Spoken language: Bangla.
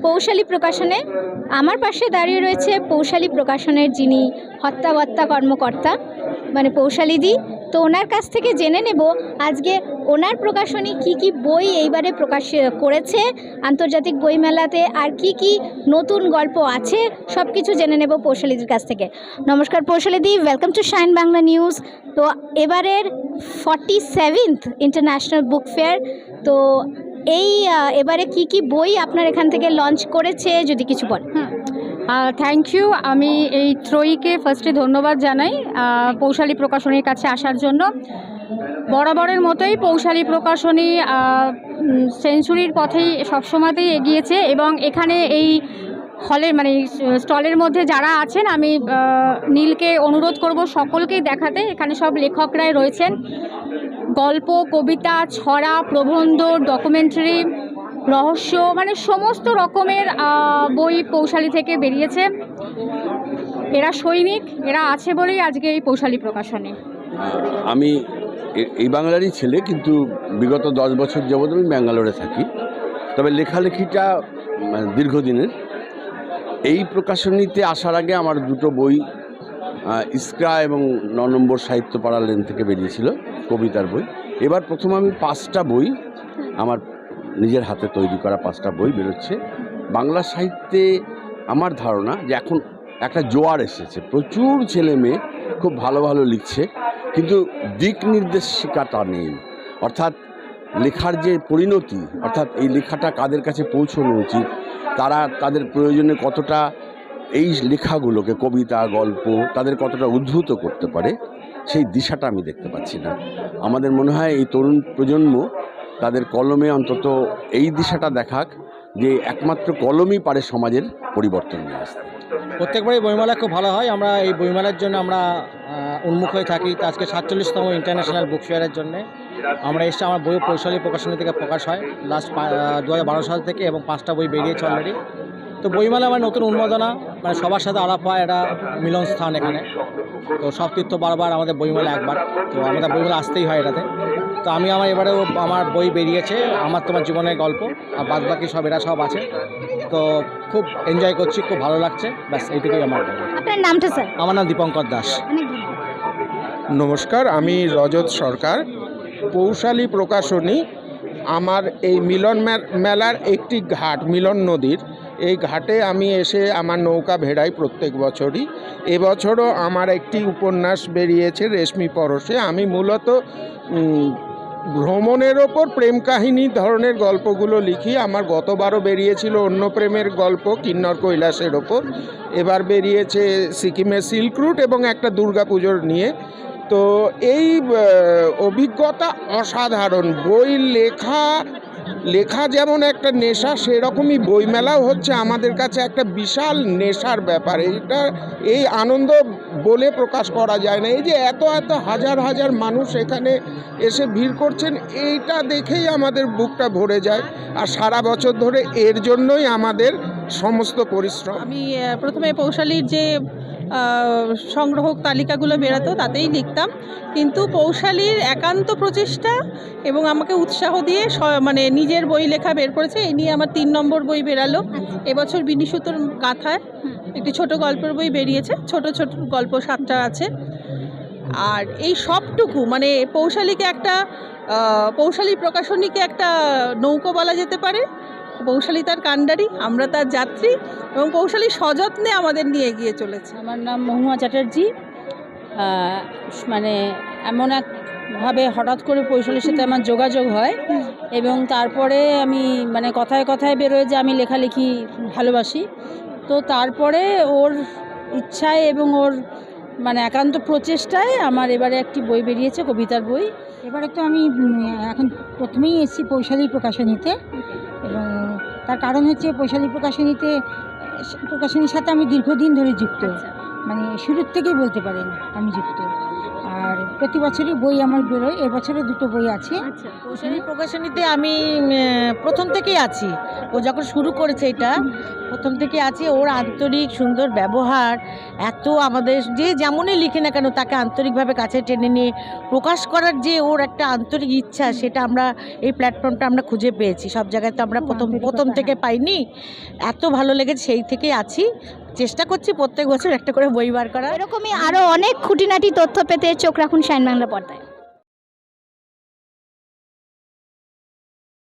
পৌশালী প্রকাশনে। আমার পাশে দাঁড়িয়ে রয়েছে পৌশালী প্রকাশনের যিনি হত্যাবত্তা কর্মকর্তা, মানে পৌশালীদি। তো ওনার কাছ থেকে জেনে নেব আজকে ওনার প্রকাশনী কি কি বই এইবারে প্রকাশ করেছে আন্তর্জাতিক বইমেলাতে, আর কি কি নতুন গল্প আছে, সব কিছু জেনে নেব পৌশালীদির কাছ থেকে। নমস্কার পৌশালীদি, welcome to Shine Bangla News. তো এবারের 47th ইন্টারন্যাশনাল বুক ফেয়ার, তো এবারে কি কি বই আপনার এখান থেকে লঞ্চ করেছে যদি কিছু বলেন। Thank you. আমি এই ত্রয়ীকে ফার্স্টে ধন্যবাদ জানাই পৌশালী প্রকাশনীর কাছে আসার জন্য। বরাবরের মতোই পৌশালী প্রকাশনী সেঞ্চুরির পথেই সবসময়তেই এগিয়েছে, এবং এখানে এই হলের মানে স্টলের মধ্যে যারা আছেন, আমি নীলকে অনুরোধ করব সকলকেই দেখাতে। এখানে সব লেখকরাই রয়েছেন, গল্প, কবিতা, ছড়া, প্রবন্ধ, ডকুমেন্টারি, রহস্য, মানে সমস্ত রকমের বই পৌশালী থেকে বেরিয়েছে। এরা সৈনিক, এরা আছে বলেই আজকে এই পৌশালী প্রকাশনী। আমি এই বাংলারই ছেলে, কিন্তু বিগত 10 বছর যাবৎ আমি ব্যাঙ্গালোরে থাকি। তবে লেখালেখিটা দীর্ঘদিনের। এই প্রকাশনীতে আসার আগে আমার দুটো বই ইস্ক্রা এবং 9 নম্বর সাহিত্য পাড়া লেন থেকে বেরিয়েছিল, কবিতার বই। এবার প্রথম আমি 5টা বই, আমার নিজের হাতে তৈরি করা 5টা বই বেরোচ্ছে। বাংলা সাহিত্যে আমার ধারণা যে এখন একটা জোয়ার এসেছে, প্রচুর ছেলে মেয়ে খুব ভালো ভালো লিখছে, কিন্তু দিক নির্দেশিকাটা নেই। অর্থাৎ লেখার যে পরিণতি, অর্থাৎ এই লেখাটা কাদের কাছে পৌঁছানো উচিত, তারা তাদের প্রয়োজনে কতটা এই লেখাগুলোকে, কবিতা, গল্প, তাদের কতটা উদ্ভূত করতে পারে, সেই দিশাটা আমি দেখতে পাচ্ছি না। আমাদের মনে হয় এই তরুণ প্রজন্ম তাদের কলমে অন্তত এই দিশাটা দেখাক যে একমাত্র কলমই পারে সমাজের পরিবর্তন নিয়ে আসতে। প্রত্যেকবারই বইমেলা খুব ভালো হয়। আমরা এই বইমেলার জন্য আমরা উন্মুখ হয়ে থাকি। তো আজকে 47তম ইন্টারন্যাশনাল বুক ফেয়ারের জন্য আমরা এসে আমার বই পৌশালী প্রকাশনী থেকে প্রকাশ হয় লাস্ট 2012 সাল থেকে, এবং 5টা বই বেরিয়েছে অলরেডি। তো বইমেলা আমার নতুন উন্মাদনা, মানে সবার সাথে আলাপ হয়, একটা মিলন স্থান এখানে। তো সব তীর্থ বারবার, আমাদের বইমেলা একবার, তো আমাদের বইমেলা আসতেই হয় এটাতে। তো আমি এবারেও আমার বই বেরিয়েছে, আমার তোমার জীবনের গল্প, আর বাদবাকি সব এরা সব আছে। তো খুব এনজয় করছি, খুব ভালো লাগছে, ব্যাস এইটুকুই আমার। আপনার নামটা স্যার? আমার নাম দীপঙ্কর দাস। নমস্কার, আমি রজত সরকার। পৌশালী প্রকাশনী আমার এই মিলন মেলার একটি ঘাট, মিলন নদীর এই ঘাটে আমি এসে আমার নৌকা ভেড়াই প্রত্যেক বছরই। এবছরও আমার একটি উপন্যাস বেরিয়েছে, রেশমি পরশে। আমি মূলত ভ্রমণের ওপর প্রেম কাহিনী ধরনের গল্পগুলো লিখি। আমার গতবারও বেরিয়েছিল অন্য প্রেমের গল্প, কিন্নর কৈলাসের ওপর। এবার বেরিয়েছে সিকিমের সিল্ক রুট এবং একটা দুর্গাপুজোর নিয়ে। তো এই অভিজ্ঞতা অসাধারণ। বই লেখা যেমন একটা নেশা, সেরকমই বইমেলাও হচ্ছে আমাদের কাছে একটা বিশাল নেশার ব্যাপার। এই আনন্দ বলে প্রকাশ করা যায় না। এই যে এত হাজার হাজার মানুষ এখানে এসে ভিড় করছেন, এইটা দেখেই আমাদের বুকটা ভরে যায়। আর সারা বছর ধরে এর জন্যই আমাদের সমস্ত পরিশ্রম। আমি প্রথমে পৌশালীর যে সংগ্রহক তালিকাগুলো বেরোতো তাতেই লিখতাম, কিন্তু পৌশালীর একান্ত প্রচেষ্টা এবং আমাকে উৎসাহ দিয়ে মানে নিজের বই লেখা বের করেছে। এই নিয়ে আমার 3 নম্বর বই বেরালো এবছর। বিনিসুতোর গাথায় একটি ছোট গল্পের বই বেরিয়েছে, ছোট ছোট গল্প 7টা আছে। আর এই সবটুকু মানে পৌশালীকে একটা পৌশালী প্রকাশনীকে একটা নৌকো বলা যেতে পারে। পৌশালী তার কাণ্ডারি, আমরা তার যাত্রী, এবং পৌশালী সযত্নে আমাদের নিয়ে এগিয়ে চলেছে। আমার নাম মহুয়া চ্যাটার্জি। মানে এমন একভাবে হঠাৎ করে পৌশালীর সাথে আমার যোগাযোগ হয়, এবং তারপরে আমি মানে কথায় কথায় বেরোয় যে আমি লেখালেখি ভালোবাসি। তো তারপরে ওর ইচ্ছায় এবং ওর মানে একান্ত প্রচেষ্টায় আমার এবারে একটি বই বেরিয়েছে, কবিতার বই। এবারে তো আমি এখন প্রথমেই এসেছি পৌশালী প্রকাশনীতে, এবং তার কারণ হচ্ছে পৌশালী প্রকাশনীর সাথে আমি দীর্ঘদিন ধরে যুক্ত। মানে শুরুর থেকেই বলতে পারেন আমি যুক্ত। আর প্রতি বছরই বই আমার বেরোয়, এবছরও 2টো বই আছে। পৌশালী প্রকাশনীতে আমি প্রথম থেকেই আছি। ও যখন শুরু করেছে এটা, প্রথম থেকে আছি। ওর আন্তরিক সুন্দর ব্যবহার, এত আমাদের যে যেমনই লিখে না কেন তাকে আন্তরিকভাবে কাছে টেনে নিয়ে প্রকাশ করার যে ওর একটা আন্তরিক ইচ্ছা, সেটা আমরা এই প্ল্যাটফর্মটা আমরা খুঁজে পেয়েছি। সব জায়গায় তো আমরা প্রথম থেকে পাইনি। এত ভালো লেগেছে, সেই থেকেই আছি। চেষ্টা করছি প্রত্যেক বছর একটা করে বই বার করা। এরকমই আরও অনেক খুঁটিনাটি তথ্য পেতে চোখ রাখুন শাইন বাংলা পর্দায়।